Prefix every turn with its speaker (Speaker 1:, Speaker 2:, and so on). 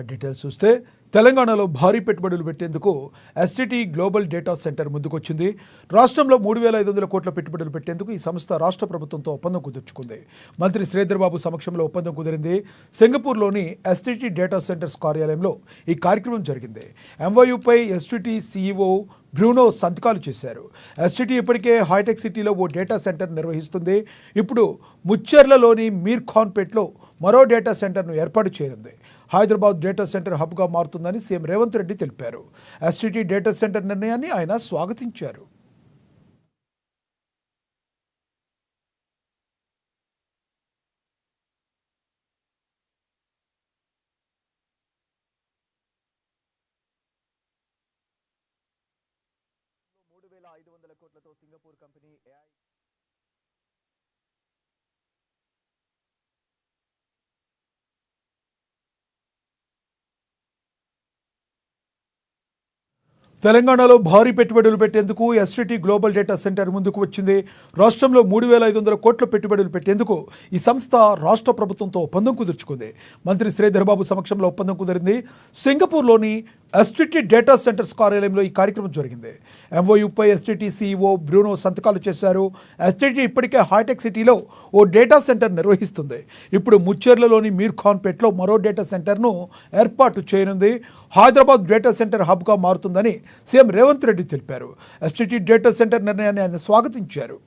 Speaker 1: Details చూస్తే తెలంగాణలో భారీ పెట్టుబడులు పెట్టేందుకు ఎస్టీటీ గ్లోబల్ డేటా సెంటర్ ముందుకొచ్చింది. రాష్ట్రంలో 3,500 కోట్ల పెట్టుబడులు పెట్టేందుకు ఈ సంస్థ రాష్ట్ర ప్రభుత్వంతో ఒప్పందం కుదుర్చుకుంది. మంత్రి శ్రీధర్ బాబు సమక్షంలో ఒప్పందం కుదిరింది. సింగపూర్లోని ఎస్టీటీ డేటా సెంటర్స్ కార్యాలయంలో ఈ కార్యక్రమం జరిగింది. ఎంఓయూపై ఎస్టీటీ సీఈఓ బ్రూనో సంతకాలు చేశారు. ఎస్టీటీ ఇప్పటికే హైటెక్ సిటీలో ఓ డేటా సెంటర్ నిర్వహిస్తుంది. ఇప్పుడు ముచ్చెర్లలోని మీర్ ఖాన్పేట్లో మరో డేటా సెంటర్ను ఏర్పాటు చేయనుంది. హైదరాబాద్ డేటా సెంటర్ హబ్గా మారుతుందని సీఎం రేవంత్ రెడ్డి తెలిపారు. ఎస్టీటీ డేటా సెంటర్ నిర్ణయాన్ని ఆయన స్వాగతించారు. $3,500 కోట్లతో సింగపూర్ కంపెనీ AI తెలంగాణలో భారీ పెట్టుబడులు పెట్టేందుకు ఎస్టీటీ గ్లోబల్ డేటా సెంటర్ ముందుకు వచ్చింది. రాష్ట్రంలో 3,500 కోట్ల పెట్టుబడులు పెట్టేందుకు ఈ సంస్థ రాష్ట్ర ప్రభుత్వంతో ఒప్పందం కుదుర్చుకుంది. మంత్రి శ్రీధర్ బాబు సమక్షంలో ఒప్పందం కుదిరింది. సింగపూర్లోని ఎస్టీటీ డేటా సెంటర్స్ కార్యాలయంలో ఈ కార్యక్రమం జరిగింది. ఎంఓయూపై ఎస్టీటీ సీఈఓ బ్రూనో సంతకాలు చేశారు. ఎస్టీటీ ఇప్పటికే హైటెక్ సిటీలో ఓ డేటా సెంటర్ నిర్వహిస్తుంది. ఇప్పుడు ముచ్చెర్లలోని మీర్ ఖాన్పేట్లో మరో డేటా సెంటర్ను ఏర్పాటు చేయనుంది. హైదరాబాద్ డేటా సెంటర్ హబ్గా మారుతుందని సీఎం రేవంత్ రెడ్డి తెలిపారు. ఎస్టీటీ డేటా సెంటర్ నిర్ణయాన్ని ఆయన స్వాగతించారు.